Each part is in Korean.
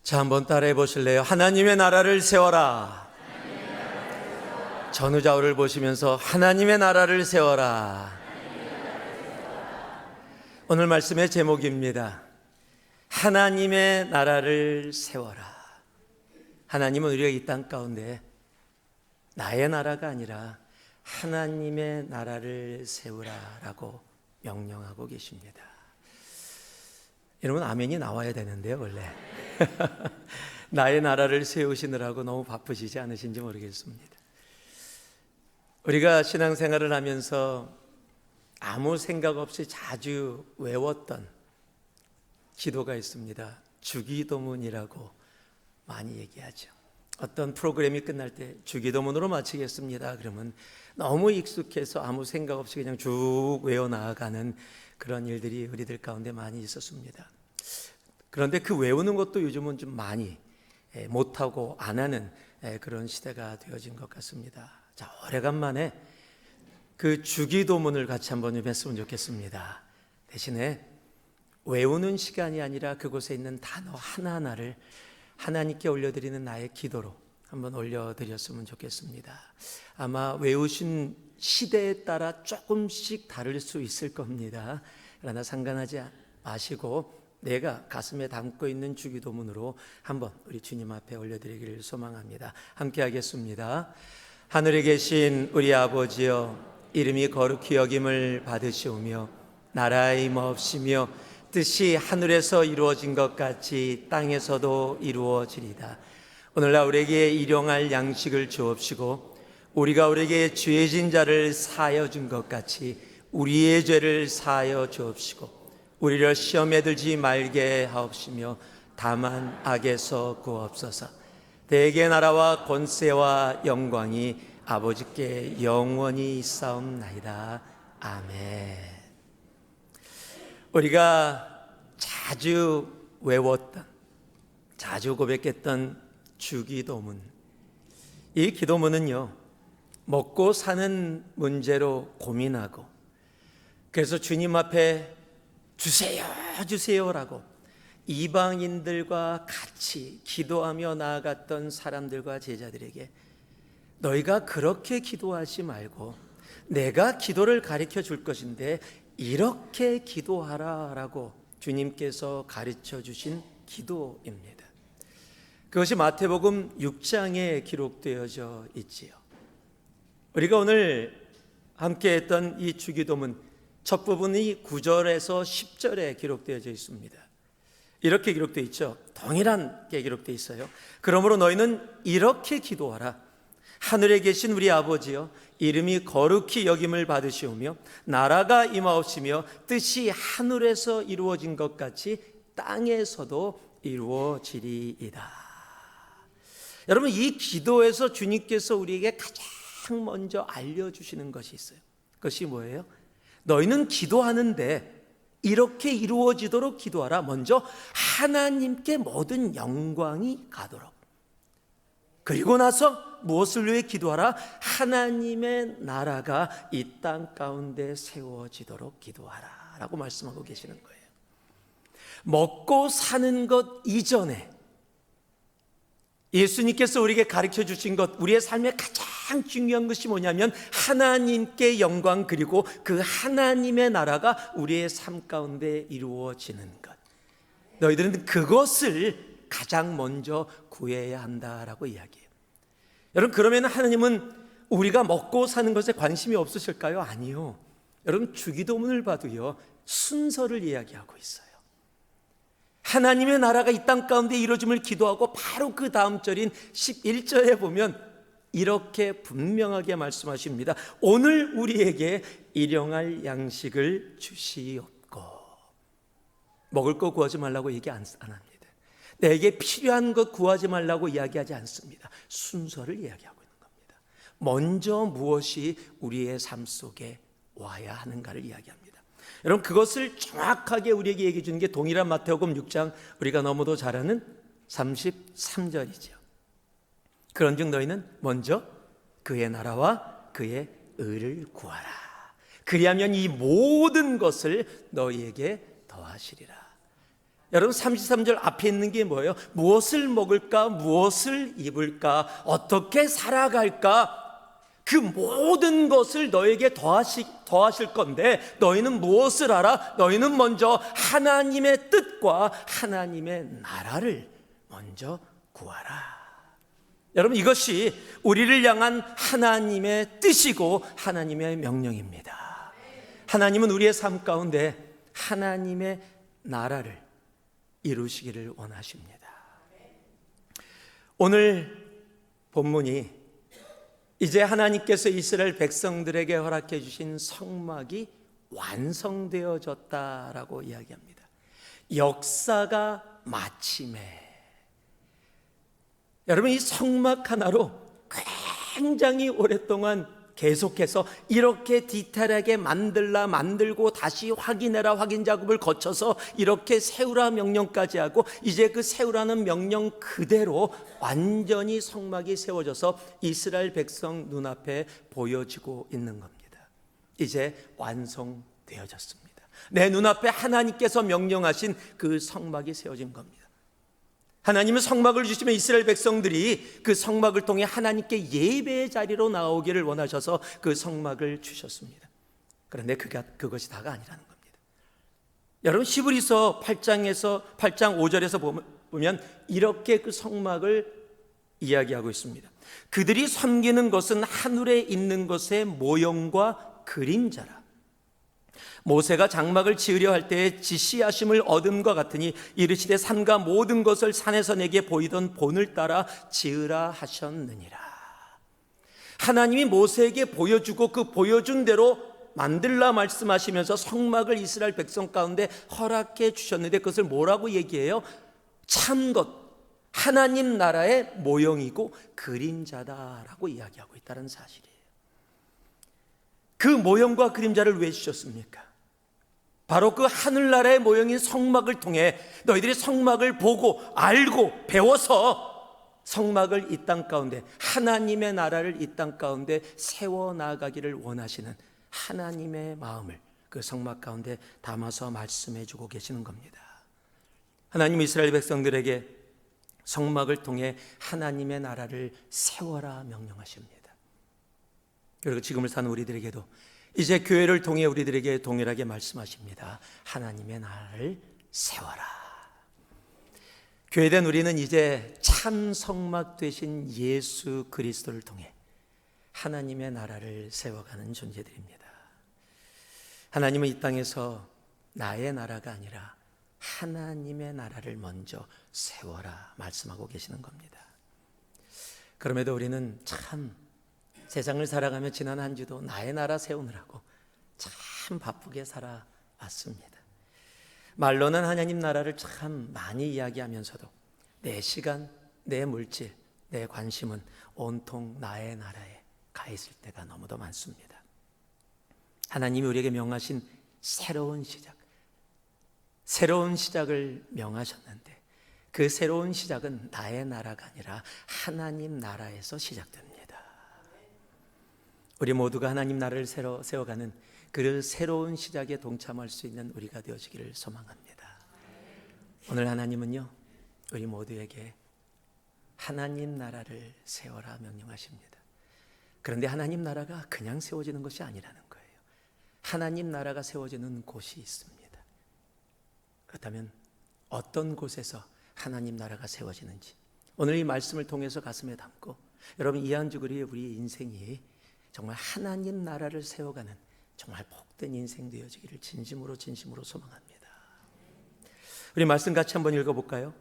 자, 한번 따라해 보실래요? 하나님의 나라를 세워라. 전우좌우를 보시면서 하나님의 나라를 세워라. 오늘 말씀의 제목입니다. 하나님의 나라를 세워라. 하나님은 우리가 이 땅 가운데 나의 나라가 아니라 하나님의 나라를 세우라라고 명령하고 계십니다. 여러분, 아멘이 나와야 되는데요, 원래. 나의 나라를 세우시느라고 너무 바쁘시지 않으신지 모르겠습니다. 우리가 신앙생활을 하면서 아무 생각 없이 자주 외웠던 기도가 있습니다. 주기도문이라고 많이 얘기하죠. 어떤 프로그램이 끝날 때 주기도문으로 마치겠습니다. 그러면 너무 익숙해서 아무 생각 없이 그냥 쭉 외워나가는 그런 일들이 우리들 가운데 많이 있었습니다. 그런데 그 외우는 것도 요즘은 좀 많이 못하고 안 하는 그런 시대가 되어진 것 같습니다. 자, 오래간만에 그 주기도문을 같이 한번 했으면 좋겠습니다. 대신에 외우는 시간이 아니라 그곳에 있는 단어 하나하나를 하나님께 올려드리는 나의 기도로 한번 올려드렸으면 좋겠습니다. 아마 외우신 시대에 따라 조금씩 다를 수 있을 겁니다. 그러나 상관하지 마시고 내가 가슴에 담고 있는 주기도문으로 한번 우리 주님 앞에 올려드리기를 소망합니다. 함께 하겠습니다. 하늘에 계신 우리 아버지여, 이름이 거룩히 여김을 받으시오며 나라의 임하옵시며 뜻이 하늘에서 이루어진 것 같이 땅에서도 이루어지리다. 오늘날 우리에게 일용할 양식을 주옵시고 우리가 우리에게 죄진 자를 사하여 준 것 같이 우리의 죄를 사하여 주옵시고 우리를 시험에 들지 말게 하옵시며 다만 악에서 구하옵소서. 대개 나라와 권세와 영광이 아버지께 영원히 있사옵나이다. 아멘. 우리가 자주 외웠던, 자주 고백했던 주기도문, 이 기도문은요, 먹고 사는 문제로 고민하고 그래서 주님 앞에 주세요, 주세요라고 이방인들과 같이 기도하며 나아갔던 사람들과 제자들에게 너희가 그렇게 기도하지 말고 내가 기도를 가르쳐 줄 것인데 이렇게 기도하라 라고 주님께서 가르쳐 주신 기도입니다. 그것이 마태복음 6장에 기록되어져 있지요. 우리가 오늘 함께 했던 이 주기도문 첫 부분이 9절에서 10절에 기록되어져 있습니다. 이렇게 기록되어 있죠. 동일하게 기록되어 있어요. 그러므로 너희는 이렇게 기도하라. 하늘에 계신 우리 아버지여, 이름이 거룩히 여김을 받으시오며 나라가 임하옵시며 뜻이 하늘에서 이루어진 것 같이 땅에서도 이루어지리이다. 여러분, 이 기도에서 주님께서 우리에게 가장 먼저 알려주시는 것이 있어요. 그것이 뭐예요? 너희는 기도하는데 이렇게 이루어지도록 기도하라. 먼저 하나님께 모든 영광이 가도록. 그리고 나서 무엇을 위해 기도하라? 하나님의 나라가 이 땅 가운데 세워지도록 기도하라 라고 말씀하고 계시는 거예요. 먹고 사는 것 이전에 예수님께서 우리에게 가르쳐 주신 것, 우리의 삶의 가장 중요한 것이 뭐냐면 하나님께 영광, 그리고 그 하나님의 나라가 우리의 삶 가운데 이루어지는 것. 너희들은 그것을 가장 먼저 구해야 한다라고 이야기해요. 여러분, 그러면 하나님은 우리가 먹고 사는 것에 관심이 없으실까요? 아니요. 여러분, 주기도문을 봐도요, 순서를 이야기하고 있어요. 하나님의 나라가 이 땅 가운데 이루어짐을 기도하고 바로 그 다음 절인 11절에 보면 이렇게 분명하게 말씀하십니다. 오늘 우리에게 일용할 양식을 주시옵고. 먹을 거 구하지 말라고 얘기 안 합니다. 내게 필요한 것 구하지 말라고 이야기하지 않습니다. 순서를 이야기하고 있는 겁니다. 먼저 무엇이 우리의 삶 속에 와야 하는가를 이야기합니다. 여러분, 그것을 정확하게 우리에게 얘기해 주는 게 동일한 마태복음 6장 우리가 너무도 잘 아는 33절이죠. 그런즉 너희는 먼저 그의 나라와 그의 의를 구하라. 그리하면 이 모든 것을 너희에게 더하시리라. 여러분 33절 앞에 있는 게 뭐예요? 무엇을 먹을까? 무엇을 입을까? 어떻게 살아갈까? 그 모든 것을 너에게 더하실 건데 너희는 무엇을 알아? 너희는 먼저 하나님의 뜻과 하나님의 나라를 먼저 구하라. 여러분, 이것이 우리를 향한 하나님의 뜻이고 하나님의 명령입니다. 하나님은 우리의 삶 가운데 하나님의 나라를 이루시기를 원하십니다. 오늘 본문이 이제 하나님께서 이스라엘 백성들에게 허락해 주신 성막이 완성되어졌다라고 이야기합니다. 역사가 마침에. 여러분, 이 성막 하나로 굉장히 오랫동안 계속해서 이렇게 디테일하게 만들고 다시 확인해라 확인 작업을 거쳐서 이렇게 세우라 명령까지 하고 이제 그 세우라는 명령 그대로 완전히 성막이 세워져서 이스라엘 백성 눈앞에 보여지고 있는 겁니다. 이제 완성되어졌습니다. 내 눈앞에 하나님께서 명령하신 그 성막이 세워진 겁니다. 하나님은 성막을 주시면 이스라엘 백성들이 그 성막을 통해 하나님께 예배의 자리로 나오기를 원하셔서 그 성막을 주셨습니다. 그런데 그것이 다가 아니라는 겁니다. 여러분, 히브리서 8장 5절에서 보면 이렇게 그 성막을 이야기하고 있습니다. 그들이 섬기는 것은 하늘에 있는 것의 모형과 그림자라. 모세가 장막을 지으려 할 때에 지시하심을 얻음과 같으니 이르시되 산과 모든 것을 산에서 내게 보이던 본을 따라 지으라 하셨느니라. 하나님이 모세에게 보여주고 그 보여준 대로 만들라 말씀하시면서 성막을 이스라엘 백성 가운데 허락해 주셨는데 그것을 뭐라고 얘기해요? 참 것, 하나님 나라의 모형이고 그림자다라고 이야기하고 있다는 사실이에요. 그 모형과 그림자를 왜 주셨습니까? 바로 그 하늘나라의 모형인 성막을 통해 너희들이 성막을 보고 알고 배워서 성막을 이 땅 가운데, 하나님의 나라를 이 땅 가운데 세워나가기를 원하시는 하나님의 마음을 그 성막 가운데 담아서 말씀해 주고 계시는 겁니다. 하나님 이스라엘 백성들에게 성막을 통해 하나님의 나라를 세워라 명령하십니다. 그리고 지금을 사는 우리들에게도 이제 교회를 통해 우리들에게 동일하게 말씀하십니다. 하나님의 나라를 세워라. 교회된 우리는 이제 참 성막 되신 예수 그리스도를 통해 하나님의 나라를 세워가는 존재들입니다. 하나님은 이 땅에서 나의 나라가 아니라 하나님의 나라를 먼저 세워라 말씀하고 계시는 겁니다. 그럼에도 우리는 참 세상을 살아가며 지난 한 주도 나의 나라 세우느라고 참 바쁘게 살아왔습니다. 말로는 하나님 나라를 참 많이 이야기하면서도 내 시간, 내 물질, 내 관심은 온통 나의 나라에 가 있을 때가 너무도 많습니다. 하나님이 우리에게 명하신 새로운 시작을 명하셨는데 그 새로운 시작은 나의 나라가 아니라 하나님 나라에서 시작됩니다. 우리 모두가 하나님 나라를 세워가는 그 새로운 시작에 동참할 수 있는 우리가 되어지기를 소망합니다. 오늘 하나님은요, 우리 모두에게 하나님 나라를 세워라 명령하십니다. 그런데 하나님 나라가 그냥 세워지는 것이 아니라는 거예요. 하나님 나라가 세워지는 곳이 있습니다. 그렇다면 어떤 곳에서 하나님 나라가 세워지는지 오늘 이 말씀을 통해서 가슴에 담고 여러분 이 한 주 우리 인생이 정말 하나님 나라를 세워가는 정말 복된 인생 되어지기를 진심으로 소망합니다. 우리 말씀 같이 한번 읽어볼까요?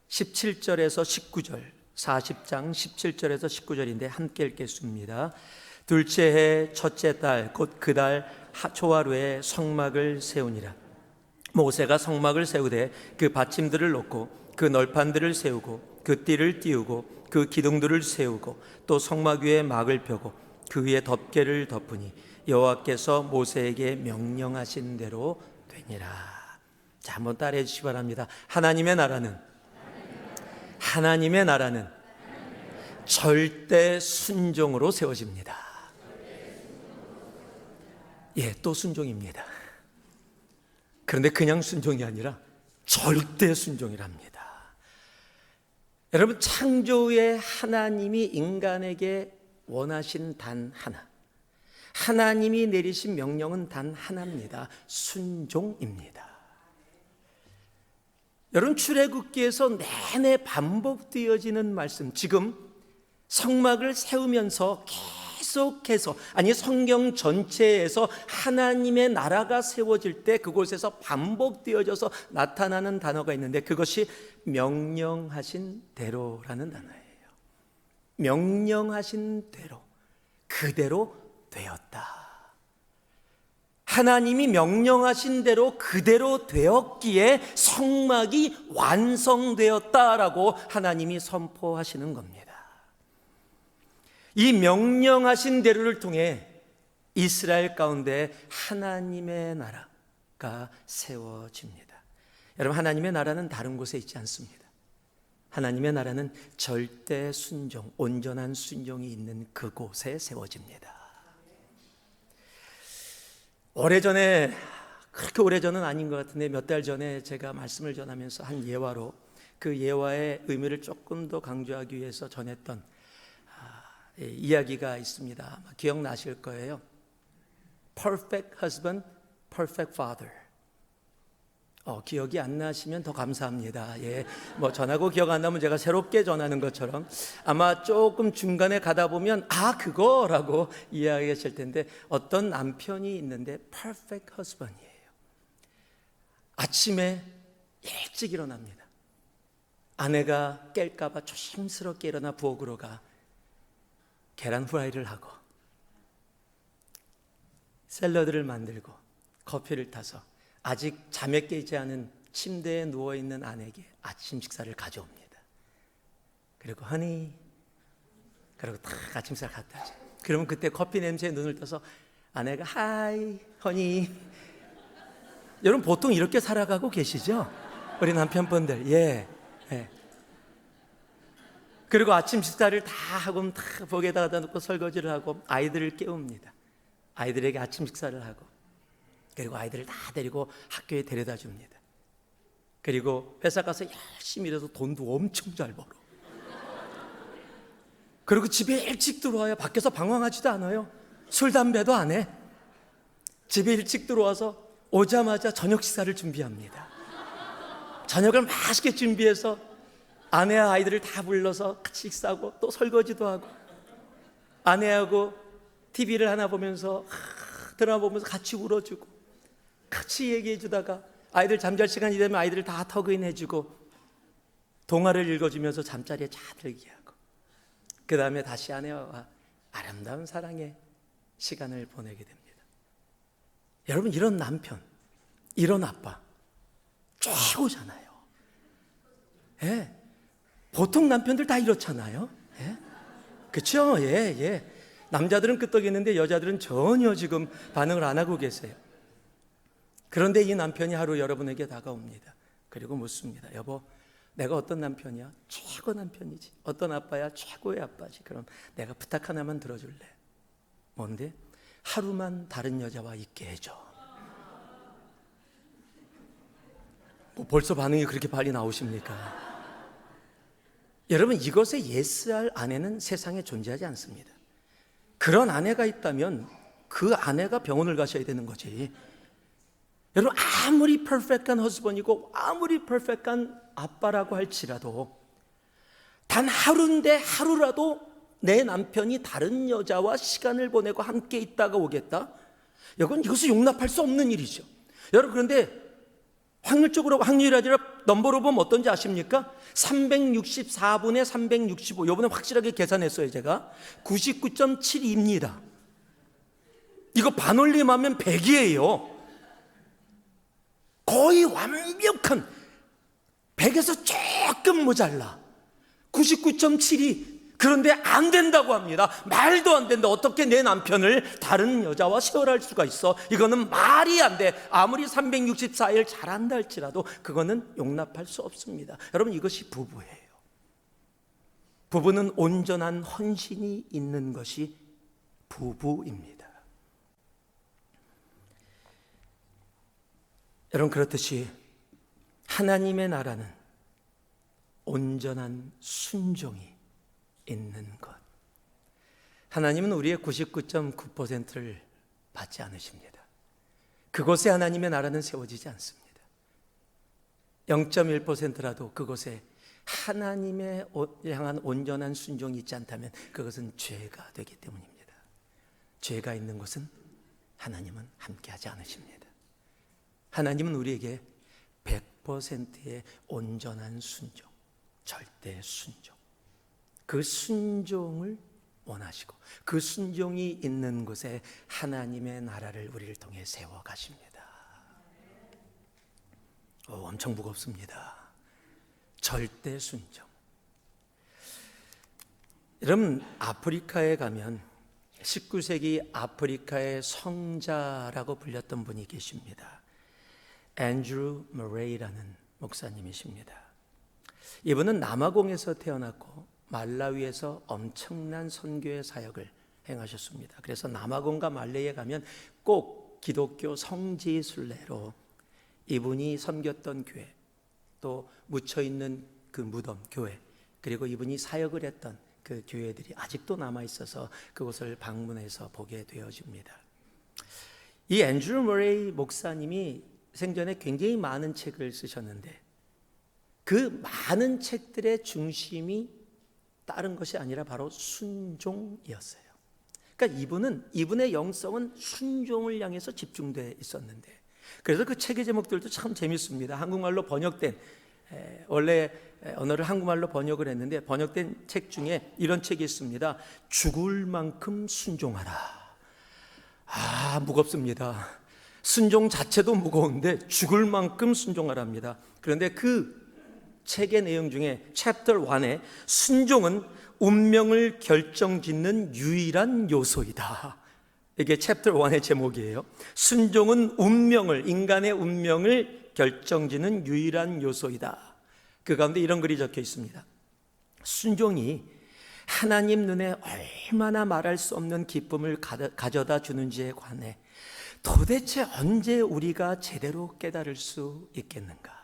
17절에서 19절, 40장 17절에서 19절인데 함께 읽겠습니다. 둘째 해 첫째 달 곧 그 달 초하루에 성막을 세우니라. 모세가 성막을 세우되 그 받침들을 놓고 그 널판들을 세우고 그 띠를 띄우고 그 기둥들을 세우고 또 성막 위에 막을 펴고 그 위에 덮개를 덮으니 여호와께서 모세에게 명령하신 대로 되니라. 자, 한번 따라해 주시기 바랍니다. 하나님의 나라는 절대 순종으로 세워집니다. 예, 또 순종입니다. 그런데 그냥 순종이 아니라 절대 순종이랍니다. 여러분, 창조의 하나님이 인간에게 원하신 단 하나, 하나님이 내리신 명령은 단 하나입니다. 순종입니다. 여러분, 출애굽기에서 내내 반복되어지는 말씀, 지금 성막을 세우면서 계속해서, 아니 성경 전체에서 하나님의 나라가 세워질 때 그곳에서 반복되어져서 나타나는 단어가 있는데, 그것이 명령하신 대로라는 단어예요. 명령하신 대로, 그대로 되었다. 하나님이 명령하신 대로 그대로 되었기에 성막이 완성되었다라고 하나님이 선포하시는 겁니다. 이 명령하신 대로를 통해 이스라엘 가운데 하나님의 나라가 세워집니다. 여러분, 하나님의 나라는 다른 곳에 있지 않습니다. 하나님의 나라는 절대 순종, 온전한 순종이 있는 그곳에 세워집니다. 오래전에, 그렇게 오래전은 아닌 것 같은데 몇 달 전에 제가 말씀을 전하면서 한 예화로 그 예화의 의미를 조금 더 강조하기 위해서 전했던 이야기가 있습니다. 기억나실 거예요. Perfect husband, perfect father. 기억이 안 나시면 더 감사합니다. 예, 전하고 기억 안 나면 제가 새롭게 전하는 것처럼 아마 조금 중간에 가다 보면 그거라고 이야기하실 텐데, 어떤 남편이 있는데 perfect husband이에요. 아침에 일찍 일어납니다. 아내가 깰까 봐 조심스럽게 일어나 부엌으로 가 계란 후라이를 하고 샐러드를 만들고 커피를 타서 아직 잠에 깨지 않은 침대에 누워있는 아내에게 아침 식사를 가져옵니다. 그리고 허니, 그리고 딱 아침 식사를 갖다 줘. 그러면 그때 커피 냄새에 눈을 떠서 아내가 하이 허니. 여러분, 보통 이렇게 살아가고 계시죠? 우리 남편분들. 예. 그리고 아침 식사를 다 하고 다 벽에다가 놓고 설거지를 하고 아이들을 깨웁니다. 아이들에게 아침 식사를 하고, 그리고 아이들을 다 데리고 학교에 데려다 줍니다. 그리고 회사 가서 열심히 일해서 돈도 엄청 잘 벌어. 그리고 집에 일찍 들어와요. 밖에서 방황하지도 않아요. 술, 담배도 안 해. 집에 일찍 들어와서 오자마자 저녁 식사를 준비합니다. 저녁을 맛있게 준비해서 아내와 아이들을 다 불러서 같이 식사하고 또 설거지도 하고, 아내하고 TV를 하나 보면서 드라마 보면서 같이 울어주고 같이 얘기해 주다가 아이들 잠잘 시간이 되면 아이들을 다 터그인 해주고 동화를 읽어주면서 잠자리에 자들게 하고, 그 다음에 다시 아내와 아름다운 사랑의 시간을 보내게 됩니다. 여러분, 이런 남편, 이런 아빠 최고잖아요. 예. 보통 남편들 다 이렇잖아요. 예. 그렇죠? 예. 남자들은 끄떡이는데 여자들은 전혀 지금 반응을 안 하고 계세요. 그런데 이 남편이 하루 여러분에게 다가옵니다. 그리고 묻습니다. 여보, 내가 어떤 남편이야? 최고 남편이지. 어떤 아빠야? 최고의 아빠지. 그럼 내가 부탁 하나만 들어줄래? 뭔데? 하루만 다른 여자와 있게 해줘. 벌써 반응이 그렇게 빨리 나오십니까? 여러분, 이것에 예스할 아내는 세상에 존재하지 않습니다. 그런 아내가 있다면 그 아내가 병원을 가셔야 되는 거지. 여러분, 아무리 퍼펙트한 허스번이고 아무리 퍼펙트한 아빠라고 할지라도 단 하루인데 하루라도 내 남편이 다른 여자와 시간을 보내고 함께 있다가 오겠다? 여러분, 이것은 용납할 수 없는 일이죠. 여러분, 그런데 확률이 아니라 넘버로 보면 어떤지 아십니까? 364분의 365. 이번에 확실하게 계산했어요. 제가 99.72입니다. 이거 반올림하면 100이에요. 거의 완벽한, 100에서 조금 모자라 99.72. 그런데 안 된다고 합니다. 말도 안 된다. 어떻게 내 남편을 다른 여자와 쉐어할 수가 있어? 이거는 말이 안 돼. 아무리 364일 잘한다 할지라도 그거는 용납할 수 없습니다. 여러분, 이것이 부부예요. 부부는 온전한 헌신이 있는 것이 부부입니다. 여러분, 그렇듯이 하나님의 나라는 온전한 순종이 있는 것. 하나님은 우리의 99.9%를 받지 않으십니다. 그곳에 하나님의 나라는 세워지지 않습니다. 0.1%라도 그곳에 하나님의 향한 온전한 순종이 있지 않다면 그것은 죄가 되기 때문입니다. 죄가 있는 곳은 하나님은 함께하지 않으십니다. 하나님은 우리에게 100%의 온전한 순종, 절대 순종, 그 순종을 원하시고 그 순종이 있는 곳에 하나님의 나라를 우리를 통해 세워가십니다. 엄청 무겁습니다. 절대 순종. 여러분, 아프리카에 가면 19세기 아프리카의 성자라고 불렸던 분이 계십니다. 앤드루 머레이라는 목사님이십니다. 이분은 남아공에서 태어났고 말라위에서 엄청난 선교의 사역을 행하셨습니다. 그래서 남아공과 말레이에 가면 꼭 기독교 성지 순례로 이분이 섬겼던 교회, 또 묻혀있는 그 무덤, 교회, 그리고 이분이 사역을 했던 그 교회들이 아직도 남아있어서 그곳을 방문해서 보게 되어집니다. 이 앤드루 머레이 목사님이 생전에 굉장히 많은 책을 쓰셨는데 그 많은 책들의 중심이 다른 것이 아니라 바로 순종이었어요. 그러니까 이분의 영성은 순종을 향해서 집중되어 있었는데, 그래서 그 책의 제목들도 참 재밌습니다. 한국말로 번역된, 원래 언어를 한국말로 번역을 했는데 번역된 책 중에 이런 책이 있습니다. 죽을 만큼 순종하라. 무겁습니다. 순종 자체도 무거운데 죽을 만큼 순종하랍니다. 그런데 그 책의 내용 중에 챕터 1에 순종은 운명을 결정짓는 유일한 요소이다. 이게 챕터 1의 제목이에요. 순종은 인간의 운명을 결정짓는 유일한 요소이다. 그 가운데 이런 글이 적혀 있습니다. 순종이 하나님 눈에 얼마나 말할 수 없는 기쁨을 가져다 주는지에 관해 도대체 언제 우리가 제대로 깨달을 수 있겠는가?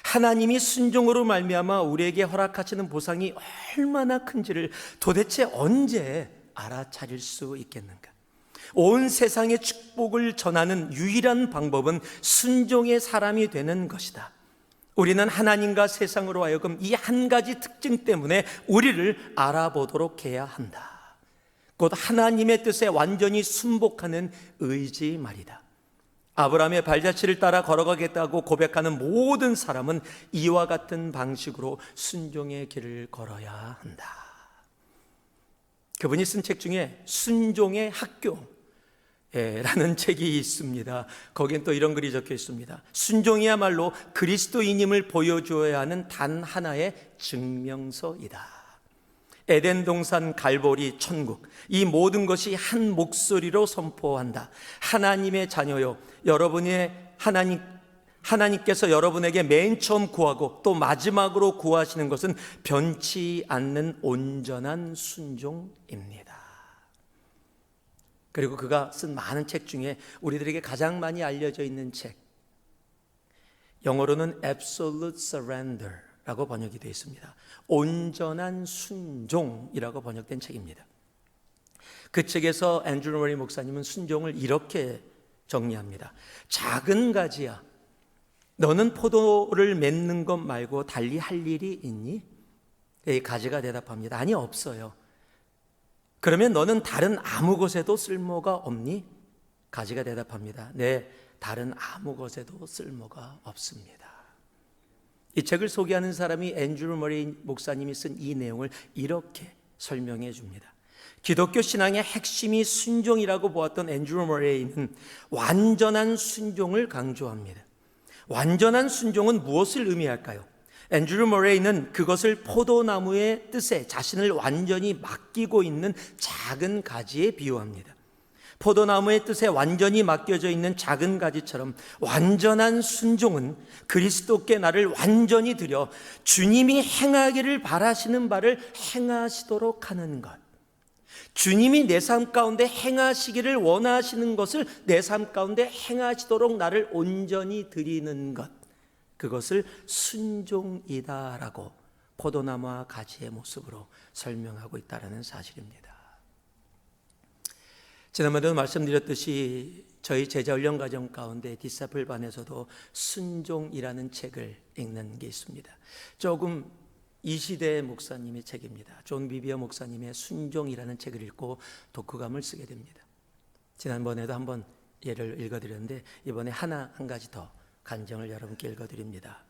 하나님이 순종으로 말미암아 우리에게 허락하시는 보상이 얼마나 큰지를 도대체 언제 알아차릴 수 있겠는가? 온 세상의 축복을 전하는 유일한 방법은 순종의 사람이 되는 것이다. 우리는 하나님과 세상으로 하여금 이 한 가지 특징 때문에 우리를 알아보도록 해야 한다. 곧 하나님의 뜻에 완전히 순복하는 의지 말이다. 아브라함의 발자취를 따라 걸어가겠다고 고백하는 모든 사람은 이와 같은 방식으로 순종의 길을 걸어야 한다. 그분이 쓴 책 중에 순종의 학교 라는 책이 있습니다. 거기엔 또 이런 글이 적혀 있습니다. 순종이야말로 그리스도인임을 보여줘야 하는 단 하나의 증명서이다. 에덴 동산, 갈보리, 천국, 이 모든 것이 한 목소리로 선포한다. 하나님의 자녀요, 하나님께서 여러분에게 맨 처음 구하고 또 마지막으로 구하시는 것은 변치 않는 온전한 순종입니다. 그리고 그가 쓴 많은 책 중에 우리들에게 가장 많이 알려져 있는 책, 영어로는 Absolute Surrender라고 번역이 되어 있습니다. 온전한 순종이라고 번역된 책입니다. 그 책에서 앤드루 머레이 목사님은 순종을 이렇게 정리합니다. 작은 가지야, 너는 포도를 맺는 것 말고 달리 할 일이 있니? 이 가지가 대답합니다. 아니, 없어요. 그러면 너는 다른 아무 것에도 쓸모가 없니? 가지가 대답합니다. 네, 다른 아무 것에도 쓸모가 없습니다. 이 책을 소개하는 사람이 앤드루 머레이 목사님이 쓴 이 내용을 이렇게 설명해 줍니다. 기독교 신앙의 핵심이 순종이라고 보았던 앤드루 머레이는 완전한 순종을 강조합니다. 완전한 순종은 무엇을 의미할까요? 앤드루 머레이는 그것을 포도나무의 뜻에 자신을 완전히 맡기고 있는 작은 가지에 비유합니다. 포도나무의 뜻에 완전히 맡겨져 있는 작은 가지처럼 완전한 순종은 그리스도께 나를 완전히 드려 주님이 행하기를 바라시는 바를 행하시도록 하는 것. 주님이 내 삶 가운데 행하시기를 원하시는 것을 내 삶 가운데 행하시도록 나를 온전히 드리는 것. 그것을 순종이다라고 포도나무와 가지의 모습으로 설명하고 있다는 사실입니다. 지난번에도 말씀드렸듯이 저희 제자훈련 과정 가운데 디사플 반에서도 순종이라는 책을 읽는 게 있습니다. 조금 이 시대의 목사님의 책입니다. 존 비비어 목사님의 순종이라는 책을 읽고 독후감을 쓰게 됩니다. 지난번에도 한번 예를 읽어드렸는데 이번에 한 가지 더 간증을 여러분께 읽어드립니다.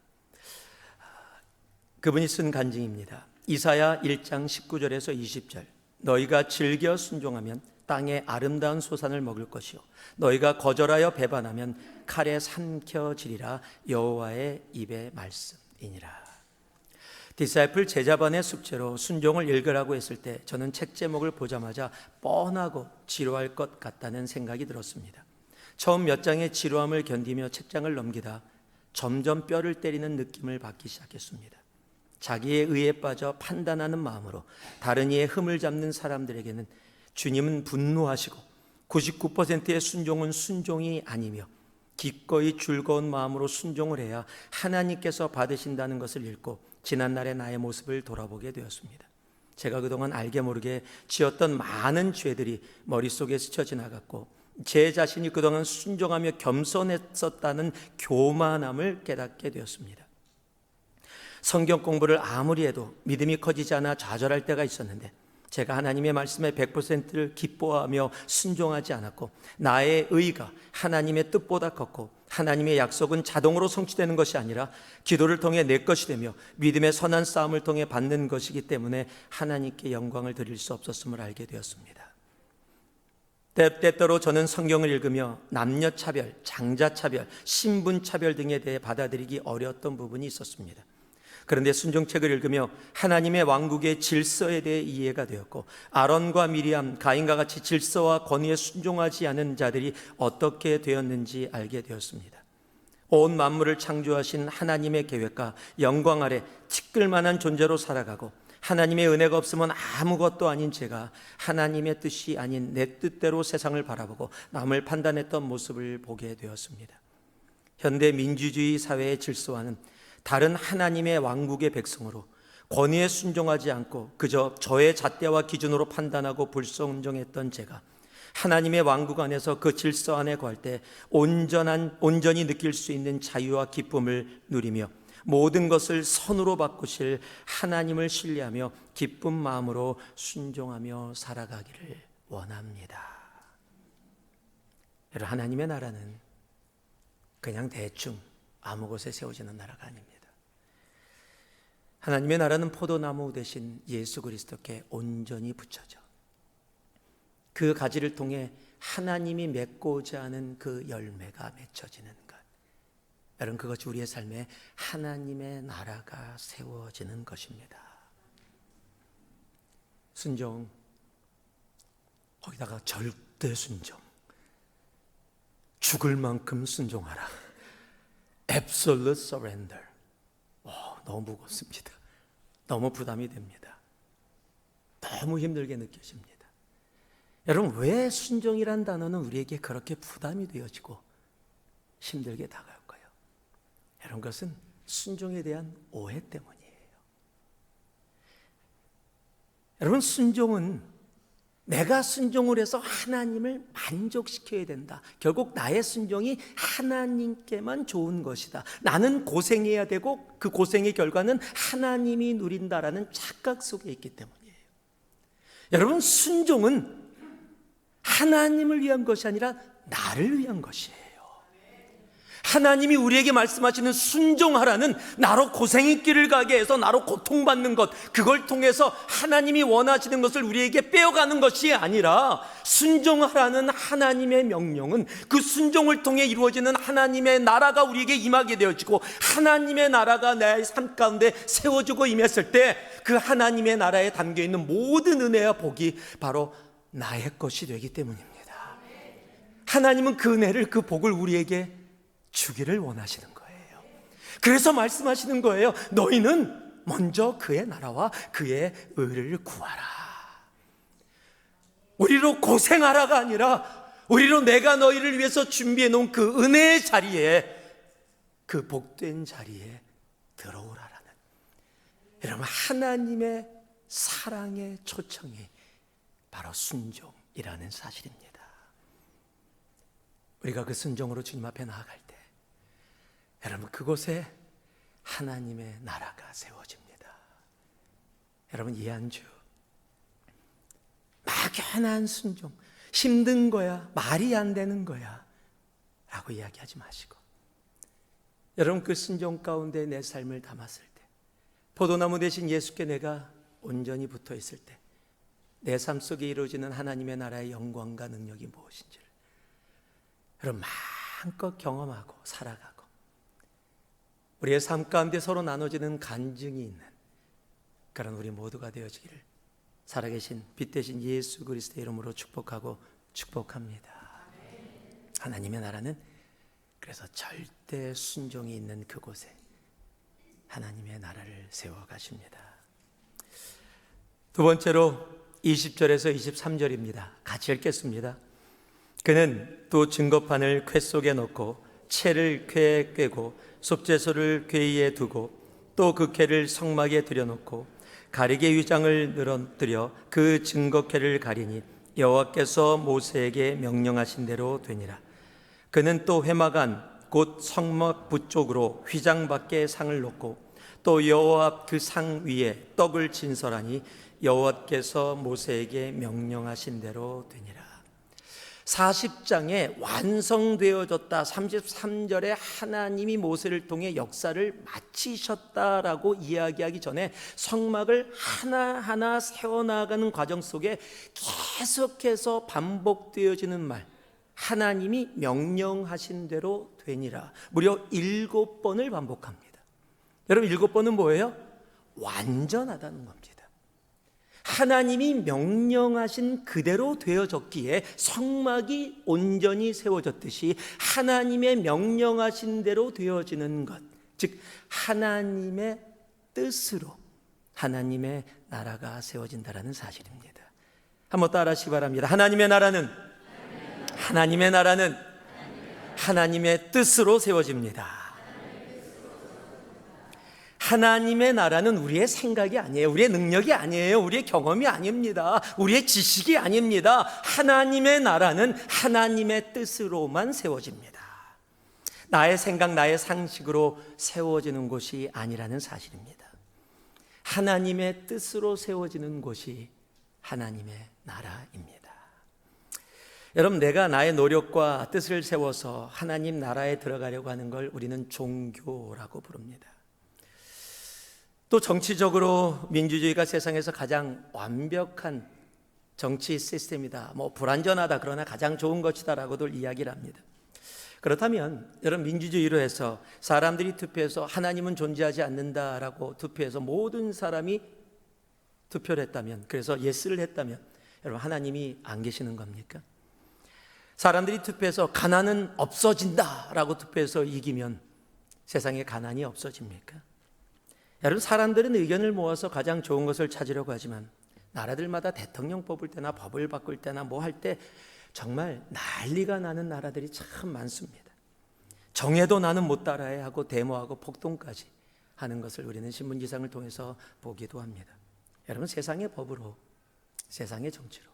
그분이 쓴 간증입니다. 이사야 1장 19절에서 20절. 너희가 즐겨 순종하면 땅의 아름다운 소산을 먹을 것이요 너희가 거절하여 배반하면 칼에 삼켜지리라. 여호와의 입의 말씀이니라. 디사이플 제자반의 숙제로 순종을 읽으라고 했을 때 저는 책 제목을 보자마자 뻔하고 지루할 것 같다는 생각이 들었습니다. 처음 몇 장의 지루함을 견디며 책장을 넘기다 점점 뼈를 때리는 느낌을 받기 시작했습니다. 자기의 의에 빠져 판단하는 마음으로 다른 이의 흠을 잡는 사람들에게는 주님은 분노하시고 99%의 순종은 순종이 아니며 기꺼이 즐거운 마음으로 순종을 해야 하나님께서 받으신다는 것을 읽고 지난날의 나의 모습을 돌아보게 되었습니다. 제가 그동안 알게 모르게 지었던 많은 죄들이 머릿속에 스쳐 지나갔고 제 자신이 그동안 순종하며 겸손했었다는 교만함을 깨닫게 되었습니다. 성경 공부를 아무리 해도 믿음이 커지지 않아 좌절할 때가 있었는데 제가 하나님의 말씀에 100%를 기뻐하며 순종하지 않았고 나의 의가 하나님의 뜻보다 컸고 하나님의 약속은 자동으로 성취되는 것이 아니라 기도를 통해 내 것이 되며 믿음의 선한 싸움을 통해 받는 것이기 때문에 하나님께 영광을 드릴 수 없었음을 알게 되었습니다. 때때로 저는 성경을 읽으며 남녀차별, 장자차별, 신분차별 등에 대해 받아들이기 어려웠던 부분이 있었습니다. 그런데 순종책을 읽으며 하나님의 왕국의 질서에 대해 이해가 되었고 아론과 미리암, 가인과 같이 질서와 권위에 순종하지 않은 자들이 어떻게 되었는지 알게 되었습니다. 온 만물을 창조하신 하나님의 계획과 영광 아래 티끌만한 존재로 살아가고 하나님의 은혜가 없으면 아무것도 아닌 제가 하나님의 뜻이 아닌 내 뜻대로 세상을 바라보고 남을 판단했던 모습을 보게 되었습니다. 현대 민주주의 사회의 질서와는 다른 하나님의 왕국의 백성으로 권위에 순종하지 않고 그저 저의 잣대와 기준으로 판단하고 불순종했던 제가 하나님의 왕국 안에서 그 질서 안에 거할 때 온전히 느낄 수 있는 자유와 기쁨을 누리며 모든 것을 선으로 바꾸실 하나님을 신뢰하며 기쁜 마음으로 순종하며 살아가기를 원합니다. 여러분, 하나님의 나라는 그냥 대충 아무 곳에 세워지는 나라가 아닙니다. 하나님의 나라는 포도나무 대신 예수 그리스도께 온전히 붙여져 그 가지를 통해 하나님이 맺고자 하는 그 열매가 맺혀지는 것. 여러분, 그것이 우리의 삶에 하나님의 나라가 세워지는 것입니다. 순종, 거기다가 절대 순종, 죽을 만큼 순종하라. Absolute surrender. 너무 무겁습니다. 너무 부담이 됩니다. 너무 힘들게 느껴집니다. 여러분, 왜 순종이란 단어는 우리에게 그렇게 부담이 되어지고 힘들게 다가올까요? 여러분, 그것은 순종에 대한 오해 때문이에요. 여러분, 순종은 내가 순종을 해서 하나님을 만족시켜야 된다. 결국 나의 순종이 하나님께만 좋은 것이다. 나는 고생해야 되고 그 고생의 결과는 하나님이 누린다라는 착각 속에 있기 때문이에요. 여러분, 순종은 하나님을 위한 것이 아니라 나를 위한 것이에요. 하나님이 우리에게 말씀하시는 순종하라는 나로 고생의 길을 가게 해서 나로 고통받는 것, 그걸 통해서 하나님이 원하시는 것을 우리에게 빼어가는 것이 아니라 순종하라는 하나님의 명령은 그 순종을 통해 이루어지는 하나님의 나라가 우리에게 임하게 되어지고 하나님의 나라가 내 삶 가운데 세워지고 임했을 때 그 하나님의 나라에 담겨있는 모든 은혜와 복이 바로 나의 것이 되기 때문입니다. 하나님은 그 은혜를, 그 복을 우리에게 주기를 원하시는 거예요. 그래서 말씀하시는 거예요. 너희는 먼저 그의 나라와 그의 의를 구하라. 우리로 고생하라가 아니라 우리로 내가 너희를 위해서 준비해 놓은 그 은혜의 자리에 그 그 복된 자리에 들어오라라는, 여러분, 하나님의 사랑의 초청이 바로 순종이라는 사실입니다. 우리가 그 순종으로 주님 앞에 나아갈 때 여러분, 그곳에 하나님의 나라가 세워집니다. 여러분, 이 한 주 막연한 순종, 힘든 거야, 말이 안 되는 거야 라고 이야기하지 마시고, 여러분, 그 순종 가운데 내 삶을 담았을 때, 포도나무 대신 예수께 내가 온전히 붙어 있을 때 내 삶 속에 이루어지는 하나님의 나라의 영광과 능력이 무엇인지를 여러분 마음껏 경험하고 살아가고, 우리의 삶 가운데 서로 나눠지는 간증이 있는 그런 우리 모두가 되어지기를 살아계신 빛 대신 예수 그리스도의 이름으로 축복하고 축복합니다. 하나님의 나라는 그래서 절대 순종이 있는 그곳에 하나님의 나라를 세워가십니다. 두 번째로 20절에서 23절입니다. 같이 읽겠습니다. 그는 또 증거판을 궤 속에 넣고 채를 궤에 꿰고 속죄소를 궤 위에 두고 또 그 궤를 성막에 들여놓고 가리개 위장을 늘어뜨려 그 증거궤를 가리니 여호와께서 모세에게 명령하신 대로 되니라. 그는 또 회막 곧 성막 북쪽으로 휘장 밖에 상을 놓고 또 여호와 앞 그 상 위에 떡을 진설하니 여호와께서 모세에게 명령하신 대로 되니라. 40장에 완성되어졌다, 33절에 하나님이 모세를 통해 역사를 마치셨다라고 이야기하기 전에 성막을 하나하나 세워나가는 과정 속에 계속해서 반복되어지는 말, 하나님이 명령하신 대로 되니라, 무려 7번을 반복합니다. 여러분, 7번은 뭐예요? 완전하다는 겁니다. 하나님이 명령하신 그대로 되어졌기에 성막이 온전히 세워졌듯이 하나님의 명령하신 대로 되어지는 것, 즉 하나님의 뜻으로 하나님의 나라가 세워진다는 사실입니다. 한번 따라하시기 바랍니다. 하나님의 나라는 하나님의 뜻으로 세워집니다. 하나님의 나라는 우리의 생각이 아니에요. 우리의 능력이 아니에요. 우리의 경험이 아닙니다. 우리의 지식이 아닙니다. 하나님의 나라는 하나님의 뜻으로만 세워집니다. 나의 생각, 나의 상식으로 세워지는 곳이 아니라는 사실입니다. 하나님의 뜻으로 세워지는 곳이 하나님의 나라입니다. 여러분, 내가 나의 노력과 뜻을 세워서 하나님 나라에 들어가려고 하는 걸 우리는 종교라고 부릅니다. 또 정치적으로 민주주의가 세상에서 가장 완벽한 정치 시스템이다, 불완전하다, 그러나 가장 좋은 것이다라고들 이야기를 합니다. 그렇다면 여러분, 민주주의로 해서 사람들이 투표해서 하나님은 존재하지 않는다라고 투표해서 모든 사람이 투표를 했다면, 그래서 예스를 했다면 여러분, 하나님이 안 계시는 겁니까? 사람들이 투표해서 가난은 없어진다라고 투표해서 이기면 세상에 가난이 없어집니까? 여러분, 사람들은 의견을 모아서 가장 좋은 것을 찾으려고 하지만 나라들마다 대통령 뽑을 때나 법을 바꿀 때나 뭐 할 때 정말 난리가 나는 나라들이 참 많습니다. 정해도 나는 못 따라해 하고 데모하고 폭동까지 하는 것을 우리는 신문지상을 통해서 보기도 합니다. 여러분, 세상의 법으로, 세상의 정치로,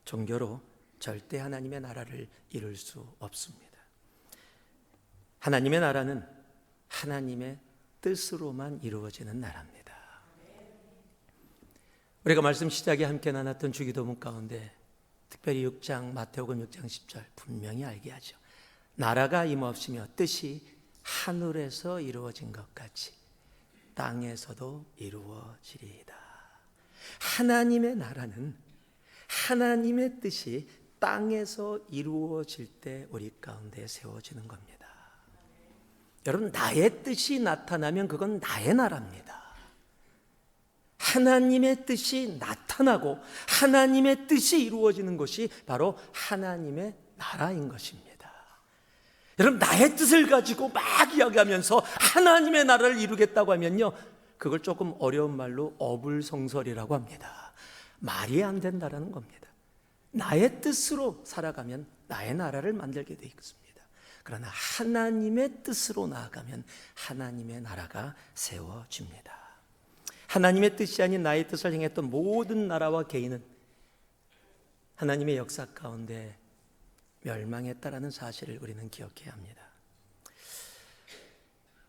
종교로 절대 하나님의 나라를 이룰 수 없습니다. 하나님의 나라는 하나님의 뜻으로만 이루어지는 나라입니다. 우리가 말씀 시작에 함께 나눴던 주기도문 가운데 특별히 6장, 마태복음 6장 10절 분명히 알게 하죠. 나라가 임없으며 뜻이 하늘에서 이루어진 것 같이 땅에서도 이루어지리이다. 하나님의 나라는, 하나님의 뜻이 땅에서 이루어질 때 우리 가운데 세워지는 겁니다. 여러분, 나의 뜻이 나타나면 그건 나의 나라입니다. 하나님의 뜻이 나타나고 하나님의 뜻이 이루어지는 것이 바로 하나님의 나라인 것입니다. 여러분, 나의 뜻을 가지고 막 이야기하면서 하나님의 나라를 이루겠다고 하면요, 그걸 조금 어려운 말로 어불성설이라고 합니다. 말이 안 된다라는 겁니다. 나의 뜻으로 살아가면 나의 나라를 만들게 되어 있습니다. 그러나 하나님의 뜻으로 나아가면 하나님의 나라가 세워집니다. 하나님의 뜻이 아닌 나의 뜻을 행했던 모든 나라와 개인은 하나님의 역사 가운데 멸망했다라는 사실을 우리는 기억해야 합니다.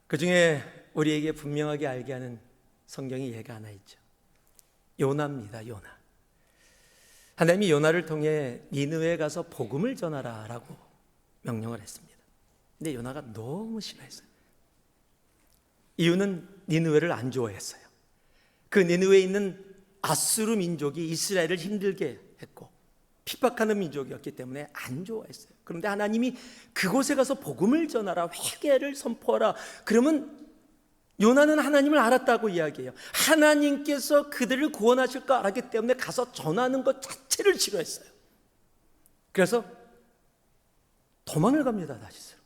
그 중에 우리에게 분명하게 알게 하는 성경의 예가 하나 있죠. 요나입니다. 요나. 하나님이 요나를 통해 니느웨에 가서 복음을 전하라 라고 명령을 했습니다. 근데 요나가 너무 싫어했어요. 이유는 니느웨를 안 좋아했어요. 그 니느웨에 있는 아수르 민족이 이스라엘을 힘들게 했고 핍박하는 민족이었기 때문에 안 좋아했어요. 그런데 하나님이 그곳에 가서 복음을 전하라, 회개를 선포하라. 그러면 요나는 하나님을 알았다고 이야기해요. 하나님께서 그들을 구원하실 거 알았기 때문에 가서 전하는 것 자체를 싫어했어요. 그래서 도망을 갑니다. 다시스로.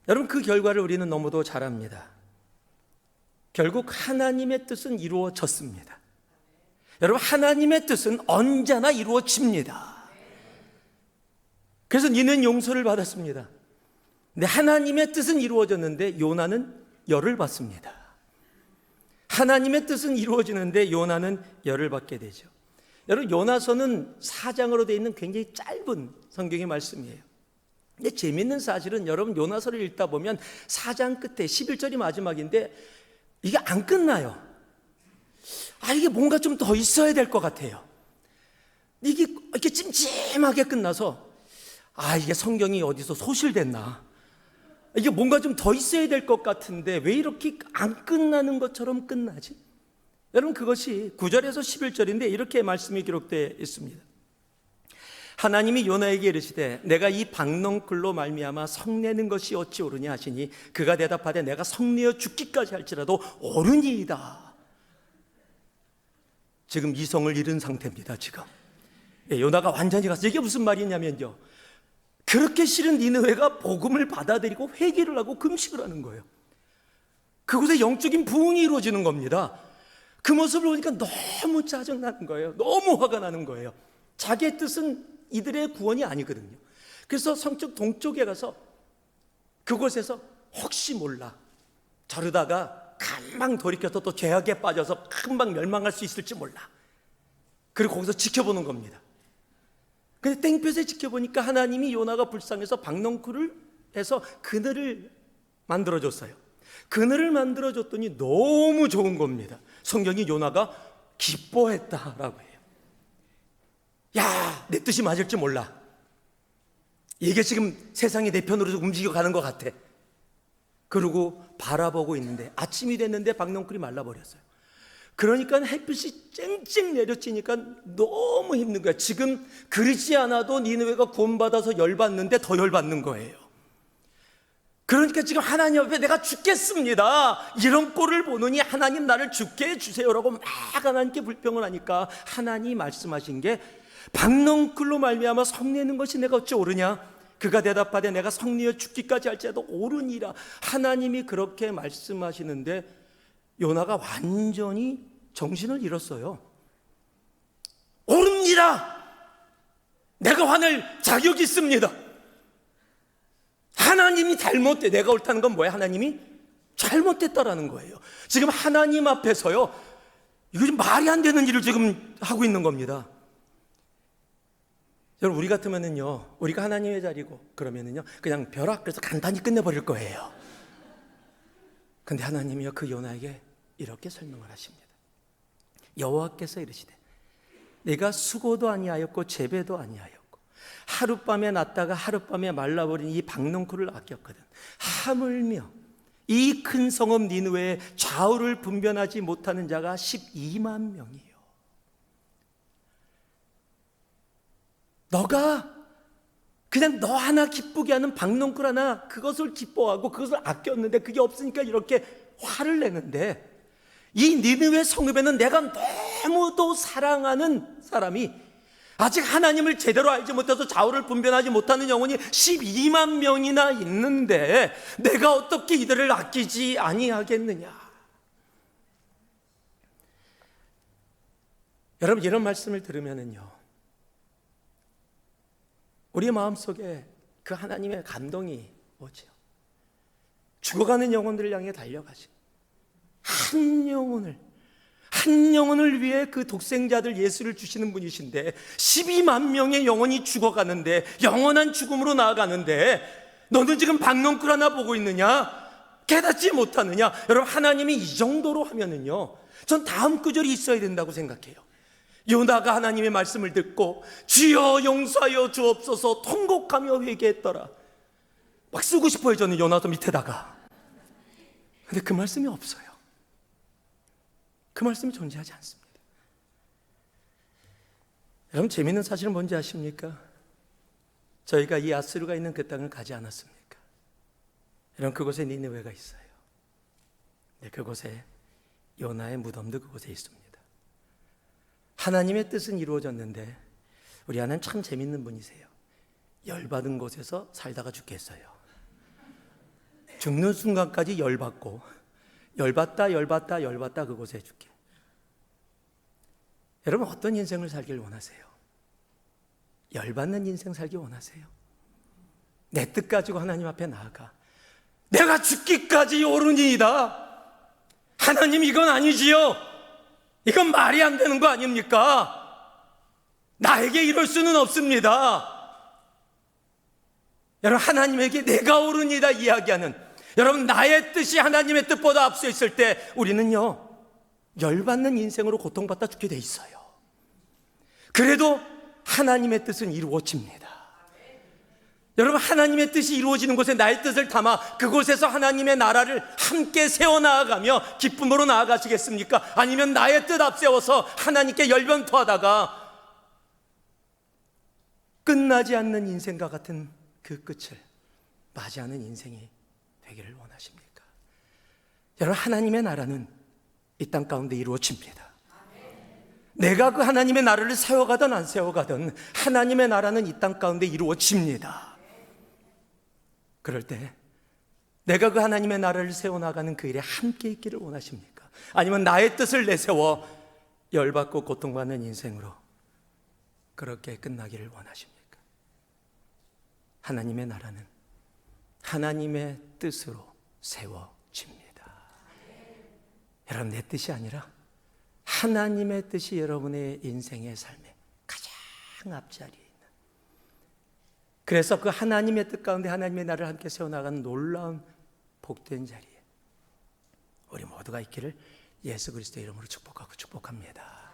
여러분, 그 결과를 우리는 너무도 잘 압니다. 결국 하나님의 뜻은 이루어졌습니다. 여러분, 하나님의 뜻은 언제나 이루어집니다. 그래서 니는 용서를 받았습니다. 근데 하나님의 뜻은 이루어졌는데 요나는 열을 받습니다. 하나님의 뜻은 이루어지는데 요나는 열을 받게 되죠. 여러분, 요나서는 4장으로 되어 있는 굉장히 짧은 성경의 말씀이에요. 근데 재밌는 사실은 여러분, 요나서를 읽다 보면 4장 끝에 11절이 마지막인데 이게 안 끝나요. 이게 뭔가 좀 더 있어야 될 것 같아요. 이게 이렇게 찜찜하게 끝나서 이게 성경이 어디서 소실됐나, 이게 뭔가 좀 더 있어야 될 것 같은데 왜 이렇게 안 끝나는 것처럼 끝나지? 여러분, 그것이 9절에서 11절인데 이렇게 말씀이 기록되어 있습니다. 하나님이 요나에게 이르시되 내가 이 박넝쿨로 말미암아 성내는 것이 어찌 옳으냐 하시니 그가 대답하되 내가 성내어 죽기까지 할지라도 옳으니이다. 지금 이성을 잃은 상태입니다. 지금 요나가 완전히 가서, 이게 무슨 말이냐면요, 그렇게 싫은 니느웨가 복음을 받아들이고 회개를 하고 금식을 하는 거예요. 그곳에 영적인 부흥이 이루어지는 겁니다. 그 모습을 보니까 너무 짜증나는 거예요. 너무 화가 나는 거예요. 자기의 뜻은 이들의 구원이 아니거든요. 그래서 성적 동쪽에 가서 그곳에서 혹시 몰라 저러다가 금방 돌이켜서 또 죄악에 빠져서 금방 멸망할 수 있을지 몰라. 그리고 거기서 지켜보는 겁니다. 근데 땡볕에 지켜보니까 하나님이 요나가 불쌍해서 박넝쿨을 해서 그늘을 만들어줬어요. 그늘을 만들어줬더니 너무 좋은 겁니다. 성경이 요나가 기뻐했다라고 해요. 야, 내 뜻이 맞을지 몰라. 이게 지금 세상이 내 편으로 움직여가는 것 같아. 그러고 바라보고 있는데 아침이 됐는데 박넝쿨이 말라버렸어요. 그러니까 햇빛이 쨍쨍 내려치니까 너무 힘든 거야. 지금 그러지 않아도 니느웨가 구원받아서 열받는데 더 열받는 거예요. 그러니까 지금 하나님 앞에 내가 죽겠습니다, 이런 꼴을 보느니 하나님 나를 죽게 해주세요라고 막 하나님께 불평을 하니까 하나님이 말씀하신 게 박넝쿨로 말미암아 성내는 것이 내가 어찌 옳으냐. 그가 대답하되 내가 성내어 죽기까지 할지라도 옳으니라. 하나님이 그렇게 말씀하시는데 요나가 완전히 정신을 잃었어요. 옳으니라. 내가 화낼 자격이 있습니다. 하나님이 잘못돼. 내가 옳다는 건 뭐예요? 하나님이 잘못됐다라는 거예요. 지금 하나님 앞에서요, 이거 좀 말이 안 되는 일을 지금 하고 있는 겁니다. 여러분, 우리 같으면은요, 우리가 하나님의 자리고 그러면은요 그냥 벼락 그래서 간단히 끝내버릴 거예요. 근데 하나님이요 그 요나에게 이렇게 설명을 하십니다. 여호와께서 이르시되 내가 수고도 아니하였고 재배도 아니하였고 하룻밤에 났다가 하룻밤에 말라버린 이 박넝쿨을 아꼈거든. 하물며 이 큰 성읍 니느웨에 좌우를 분별하지 못하는 자가 12만 명이에요. 너가 그냥 너 하나 기쁘게 하는 박넝쿨 하나, 그것을 기뻐하고 그것을 아꼈는데 그게 없으니까 이렇게 화를 내는데, 이 니느웨 성읍에는 내가 너무도 사랑하는 사람이 아직 하나님을 제대로 알지 못해서 좌우를 분별하지 못하는 영혼이 12만 명이나 있는데 내가 어떻게 이들을 아끼지 아니하겠느냐. 여러분, 이런 말씀을 들으면은요, 우리 마음속에 그 하나님의 감동이 뭐죠? 죽어가는 영혼들을 향해 달려가신 한 영혼을 위해 그 독생자들 예수를 주시는 분이신데 12만 명의 영혼이 죽어가는데 영원한 죽음으로 나아가는데 너는 지금 박넝쿨 하나 보고 있느냐? 깨닫지 못하느냐? 여러분, 하나님이 이 정도로 하면은요, 전 다음 구절이 있어야 된다고 생각해요. 요나가 하나님의 말씀을 듣고 주여 용서하여 주옵소서 통곡하며 회개했더라. 막 쓰고 싶어요, 저는 요나서 밑에다가. 근데 그 말씀이 없어요. 그 말씀이 존재하지 않습니다. 여러분, 재미있는 사실은 뭔지 아십니까? 저희가 이 아스루가 있는 그 땅을 가지 않았습니까? 여러분, 그곳에 니느웨가 있어요. 네, 그곳에 요나의 무덤도 그곳에 있습니다. 하나님의 뜻은 이루어졌는데 우리 하나님 참 재밌는 분이세요. 열받은 곳에서 살다가 죽겠어요. 죽는 순간까지 열받고 열받다 그곳에 죽게. 여러분, 어떤 인생을 살길 원하세요? 열받는 인생 살기 원하세요? 내 뜻 가지고 하나님 앞에 나아가 내가 죽기까지 오르니이다. 하나님, 이건 아니지요. 이건 말이 안 되는 거 아닙니까? 나에게 이럴 수는 없습니다. 여러분, 하나님에게 내가 오르니다 이야기하는, 여러분, 나의 뜻이 하나님의 뜻보다 앞서 있을 때 우리는요, 열받는 인생으로 고통받다 죽게 돼 있어요. 그래도 하나님의 뜻은 이루어집니다. 여러분, 하나님의 뜻이 이루어지는 곳에 나의 뜻을 담아 그곳에서 하나님의 나라를 함께 세워나가며 기쁨으로 나아가시겠습니까? 아니면 나의 뜻 앞세워서 하나님께 열변토하다가 끝나지 않는 인생과 같은 그 끝을 맞이하는 인생이 되기를 원하십니까? 여러분, 하나님의 나라는 이 땅 가운데 이루어집니다. 내가 그 하나님의 나라를 세워가든 안 세워가든 하나님의 나라는 이 땅 가운데 이루어집니다. 그럴 때 내가 그 하나님의 나라를 세워나가는 그 일에 함께 있기를 원하십니까? 아니면 나의 뜻을 내세워 열받고 고통받는 인생으로 그렇게 끝나기를 원하십니까? 하나님의 나라는 하나님의 뜻으로 세워집니다. 여러분, 내 뜻이 아니라 하나님의 뜻이 여러분의 인생의 삶에 가장 앞자리에 있는, 그래서 그 하나님의 뜻 가운데 하나님의 나라를 함께 세워나가는 놀라운 복된 자리에 우리 모두가 있기를 예수 그리스도의 이름으로 축복하고 축복합니다.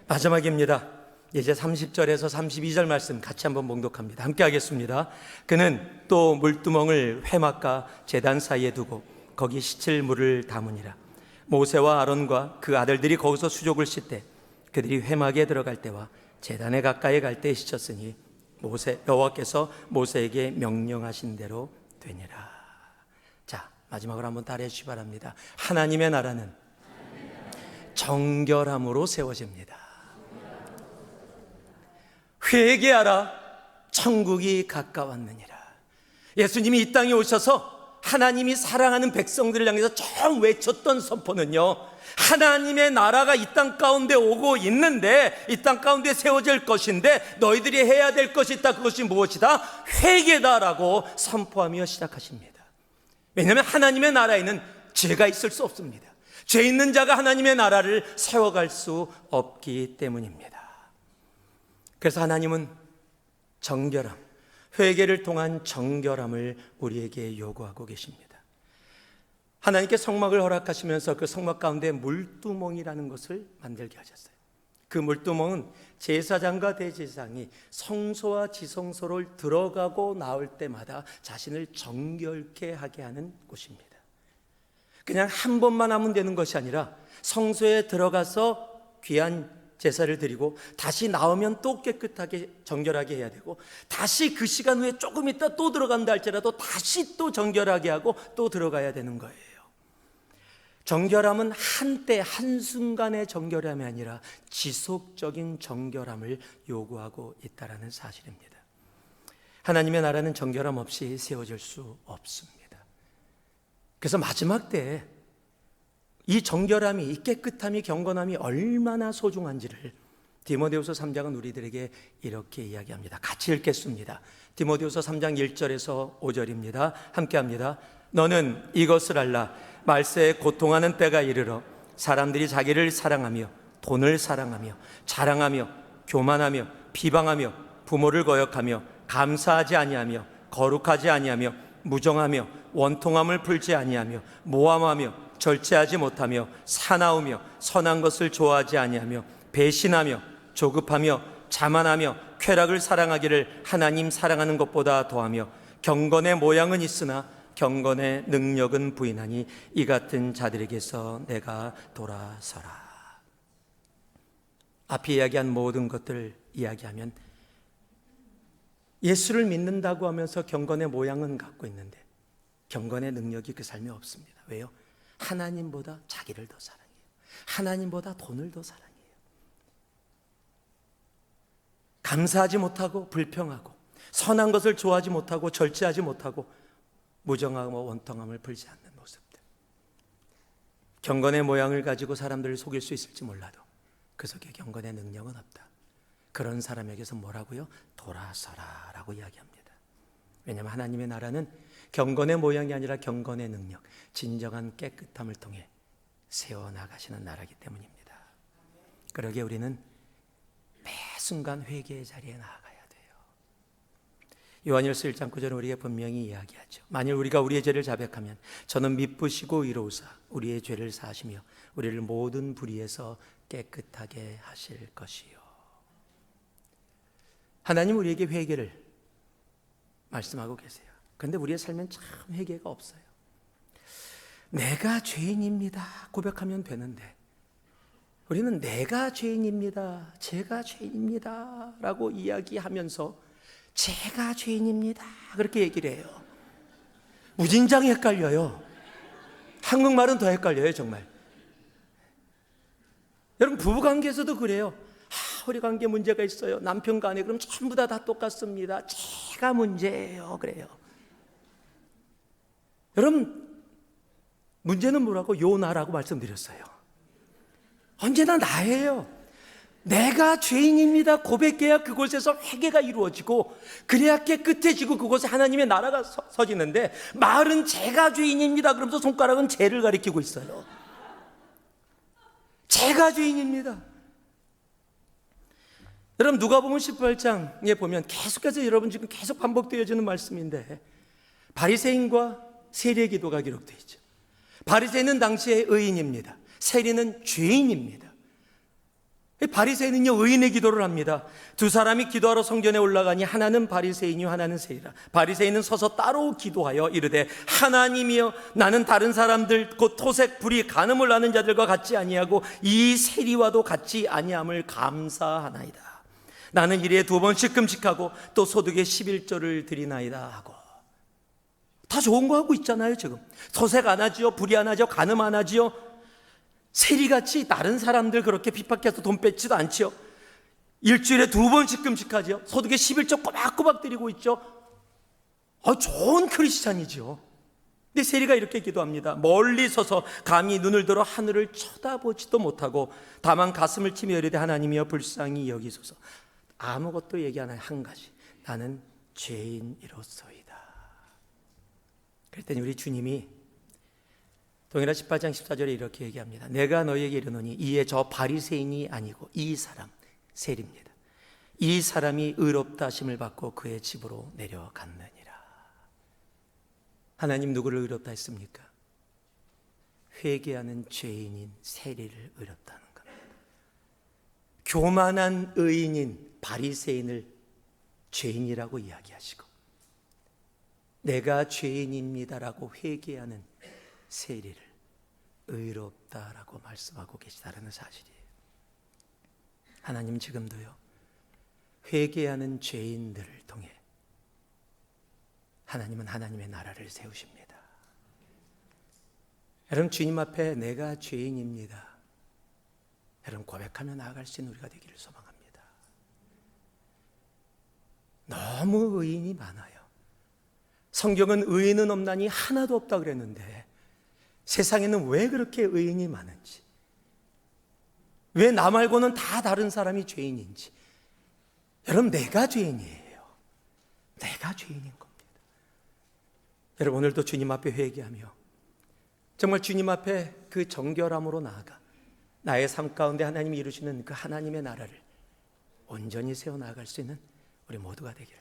마지막입니다. 이제 30절에서 32절 말씀 같이 한번 봉독합니다. 함께 하겠습니다. 그는 또 물두멍을 회막과 제단 사이에 두고 거기 씻을 물을 담으니라. 모세와 아론과 그 아들들이 거기서 수족을 씻되 그들이 회막에 들어갈 때와 제단에 가까이 갈 때에 씻었으니 여호와께서 모세에게 명령하신 대로 되니라. 자, 마지막으로 한번 따라해 주시기 바랍니다. 하나님의 나라는 정결함으로 세워집니다. 회개하라, 천국이 가까웠느니라. 예수님이 이 땅에 오셔서 하나님이 사랑하는 백성들을 향해서 처음 외쳤던 선포는요, 하나님의 나라가 이 땅 가운데 오고 있는데, 이 땅 가운데 세워질 것인데 너희들이 해야 될 것이 있다. 그것이 무엇이다? 회개다라고 선포하며 시작하십니다. 왜냐하면 하나님의 나라에는 죄가 있을 수 없습니다. 죄 있는 자가 하나님의 나라를 세워갈 수 없기 때문입니다. 그래서 하나님은 정결함, 회개를 통한 정결함을 우리에게 요구하고 계십니다. 하나님께 성막을 허락하시면서 그 성막 가운데 물두멍이라는 것을 만들게 하셨어요. 그 물두멍은 제사장과 대제사장이 성소와 지성소를 들어가고 나올 때마다 자신을 정결케 하게 하는 곳입니다. 그냥 한 번만 하면 되는 것이 아니라 성소에 들어가서 귀한 제사를 드리고 다시 나오면 또 깨끗하게 정결하게 해야 되고, 다시 그 시간 후에 조금 있다 또 들어간다 할지라도 다시 또 정결하게 하고 또 들어가야 되는 거예요. 정결함은 한때 한순간의 정결함이 아니라 지속적인 정결함을 요구하고 있다는 사실입니다. 하나님의 나라는 정결함 없이 세워질 수 없습니다. 그래서 마지막 때에 이 정결함이, 이 깨끗함이, 경건함이 얼마나 소중한지를 디모데후서 3장은 우리들에게 이렇게 이야기합니다. 같이 읽겠습니다. 디모데후서 3장 1절에서 5절입니다. 함께합니다. 너는 이것을 알라. 말세에 고통하는 때가 이르러 사람들이 자기를 사랑하며 돈을 사랑하며 자랑하며 교만하며 비방하며 부모를 거역하며 감사하지 아니하며 거룩하지 아니하며 무정하며 원통함을 풀지 아니하며 모함하며 절제하지 못하며 사나우며 선한 것을 좋아하지 아니하며 배신하며 조급하며 자만하며 쾌락을 사랑하기를 하나님 사랑하는 것보다 더하며 경건의 모양은 있으나 경건의 능력은 부인하니 이 같은 자들에게서 내가 돌아서라. 앞에 이야기한 모든 것들을 이야기하면 예수를 믿는다고 하면서 경건의 모양은 갖고 있는데 경건의 능력이 그 삶에 없습니다. 왜요? 하나님보다 자기를 더 사랑해요. 하나님보다 돈을 더 사랑해요. 감사하지 못하고 불평하고 선한 것을 좋아하지 못하고 절제하지 못하고 무정하고 원통함을 풀지 않는 모습들. 경건의 모양을 가지고 사람들을 속일 수 있을지 몰라도 그 속에 경건의 능력은 없다. 그런 사람에게서 뭐라고요? 돌아서라 라고 이야기합니다. 왜냐하면 하나님의 나라는 경건의 모양이 아니라 경건의 능력, 진정한 깨끗함을 통해 세워나가시는 나라이기 때문입니다. 그러기에 우리는 매 순간 회개의 자리에 나아가야 돼요. 요한일서 1장 9절은 우리에게 분명히 이야기하죠. 만일 우리가 우리의 죄를 자백하면 저는 미쁘시고 의로우사 우리의 죄를 사하시며 우리를 모든 불의에서 깨끗하게 하실 것이요. 하나님 우리에게 회개를 말씀하고 계세요. 그런데 우리의 삶엔 참 회개가 없어요. 내가 죄인입니다 고백하면 되는데 우리는 내가 죄인입니다, 제가 죄인입니다 라고 이야기하면서 제가 죄인입니다 그렇게 얘기를 해요. 무진장이 헷갈려요. 한국말은 더 헷갈려요 정말. 여러분 부부관계에서도 그래요. 우리 관계 문제가 있어요. 남편과 아내 그럼 전부 다 똑같습니다. 제가 문제예요 그래요. 여러분 문제는 뭐라고? 나라고 말씀드렸어요. 언제나 나예요. 내가 죄인입니다 고백해야 그곳에서 회개가 이루어지고 그래야 깨끗해지고 그곳에 하나님의 나라가 서지는데 말은 제가 죄인입니다 그러면서 손가락은 죄를 가리키고 있어요. 제가 죄인입니다. 여러분 누가복음 18장에 보면 계속해서 여러분 지금 계속 반복되어지는 말씀인데 바리새인과 세리의 기도가 기록되어 있죠. 바리새인은 당시에 의인입니다. 세리는 죄인입니다. 바리새인은요 의인의 기도를 합니다. 두 사람이 기도하러 성전에 올라가니 하나는 바리새인이요 하나는 세리라. 바리새인은 서서 따로 기도하여 이르되 하나님이여 나는 다른 사람들 곧 토색 불의 간음을 하는 자들과 같지 아니하고 이 세리와도 같지 아니함을 감사하나이다. 나는 일에 2번씩 금식하고 또 소득의 11조를 드리나이다 하고. 다 좋은 거 하고 있잖아요 지금. 토색 안 하지요, 불의 안 하죠, 간음 안 하지요. 세리같이 다른 사람들 그렇게 핍박해서 돈 뺏지도 않지요. 일주일에 2번씩 금식하지요. 소득의 11조 꼬박꼬박 드리고 있죠. 좋은 크리스찬이죠. 근데 세리가 이렇게 기도합니다. 멀리 서서 감히 눈을 들어 하늘을 쳐다보지도 못하고 다만 가슴을 치며 이르되 하나님이여 불쌍히 여기소서. 아무것도 얘기 안 해요. 한 가지, 나는 죄인이로소이다. 그랬더니 우리 주님이 동일한 18장 14절에 이렇게 얘기합니다. 내가 너희에게 이르노니 이에 저 바리새인이 아니고 이 사람, 세리입니다. 이 사람이 의롭다 하심을 받고 그의 집으로 내려갔느니라. 하나님 누구를 의롭다 했습니까? 회개하는 죄인인 세리를 의롭다는 겁니다. 교만한 의인인 바리새인을 죄인이라고 이야기하시고 내가 죄인입니다라고 회개하는 세리를 의롭다라고 말씀하고 계시다는 사실이에요. 하나님 지금도요 회개하는 죄인들을 통해 하나님은 하나님의 나라를 세우십니다. 여러분 주님 앞에 내가 죄인입니다 여러분 고백하며 나아갈 수 있는 우리가 되기를 소망합니다. 너무 의인이 많아요. 성경은 의인은 없나니 하나도 없다 그랬는데 세상에는 왜 그렇게 의인이 많은지, 왜 나 말고는 다 다른 사람이 죄인인지. 여러분, 내가 죄인이에요. 내가 죄인인 겁니다. 여러분, 오늘도 주님 앞에 회개하며 정말 주님 앞에 그 정결함으로 나아가 나의 삶 가운데 하나님이 이루시는 그 하나님의 나라를 온전히 세워나갈 수 있는 우리 모두가 되기를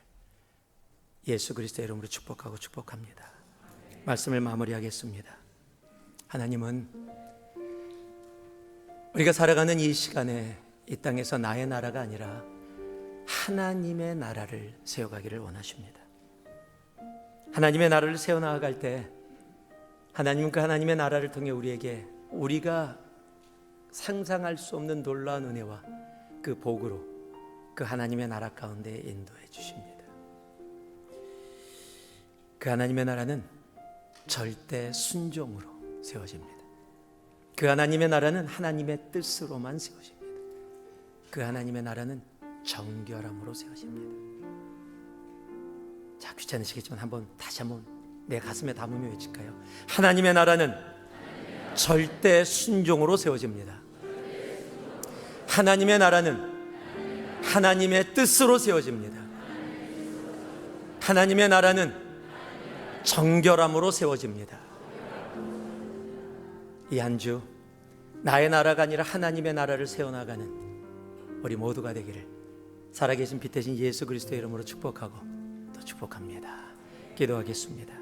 예수 그리스도의 이름으로 축복하고 축복합니다. 말씀을 마무리하겠습니다. 하나님은 우리가 살아가는 이 시간에 이 땅에서 나의 나라가 아니라 하나님의 나라를 세워가기를 원하십니다. 하나님의 나라를 세워나갈 때 하나님은 그 하나님의 나라를 통해 우리에게 우리가 상상할 수 없는 놀라운 은혜와 그 복으로 그 하나님의 나라 가운데 인도해 주십니다. 그 하나님의 나라는 절대 순종으로 세워집니다. 그 하나님의 나라는 하나님의 뜻으로만 세워집니다. 그 하나님의 나라는 정결함으로 세워집니다. 자, 귀찮으시겠지만 다시 한번 내 가슴에 담으며 외칠까요? 하나님의 나라는 절대 순종으로 세워집니다. 하나님의 나라는 하나님의 뜻으로 세워집니다. 하나님의 나라는 정결함으로 세워집니다. 이 한 주 나의 나라가 아니라 하나님의 나라를 세워나가는 우리 모두가 되기를 살아계신 빛 대신 예수 그리스도의 이름으로 축복하고 또 축복합니다. 기도하겠습니다.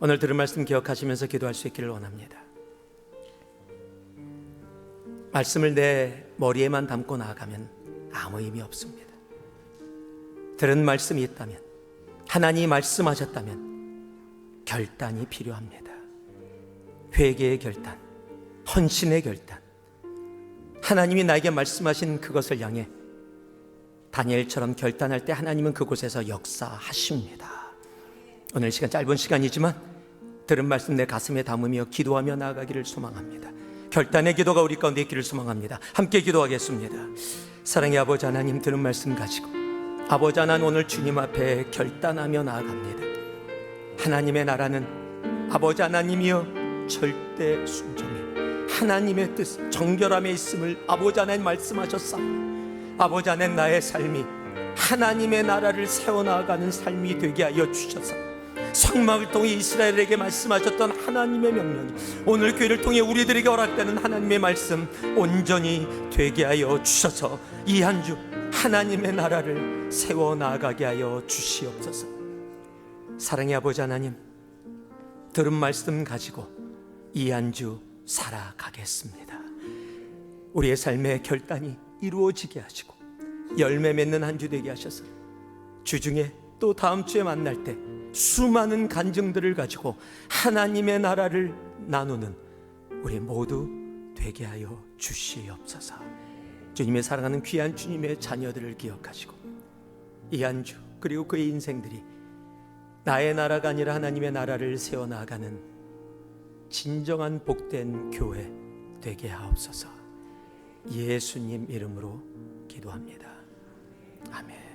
오늘 들은 말씀 기억하시면서 기도할 수 있기를 원합니다. 말씀을 내 머리에만 담고 나아가면 아무 의미 없습니다. 들은 말씀이 있다면, 하나님이 말씀하셨다면 결단이 필요합니다. 회개의 결단, 헌신의 결단, 하나님이 나에게 말씀하신 그것을 향해 다니엘처럼 결단할 때 하나님은 그곳에서 역사하십니다. 오늘 시간 짧은 시간이지만 들은 말씀 내 가슴에 담으며 기도하며 나아가기를 소망합니다. 결단의 기도가 우리 가운데 있기를 소망합니다. 함께 기도하겠습니다. 사랑의 아버지 하나님, 들은 말씀 가지고 아버지 하나님 오늘 주님 앞에 결단하며 나아갑니다. 하나님의 나라는 아버지 하나님이여 절대 순종이 하나님의 뜻 정결함에 있음을 아버지 하나님 말씀하셨사오니 아버지 하나님 나의 삶이 하나님의 나라를 세워나가는 삶이 되게 하여 주셔서 성막을 통해 이스라엘에게 말씀하셨던 하나님의 명령이 오늘 교회를 통해 우리들에게 허락되는 하나님의 말씀 온전히 되게 하여 주셔서 이 한 주 하나님의 나라를 세워나가게 하여 주시옵소서. 사랑의 아버지 하나님, 들은 말씀 가지고 이 한 주 살아가겠습니다. 우리의 삶의 결단이 이루어지게 하시고 열매 맺는 한 주 되게 하셔서 주중에 또 다음 주에 만날 때 수많은 간증들을 가지고 하나님의 나라를 나누는 우리 모두 되게 하여 주시옵소서. 주님의 사랑하는 귀한 주님의 자녀들을 기억하시고 이 한 주 그리고 그의 인생들이 나의 나라가 아니라 하나님의 나라를 세워나가는 진정한 복된 교회 되게 하옵소서. 예수님 이름으로 기도합니다. 아멘.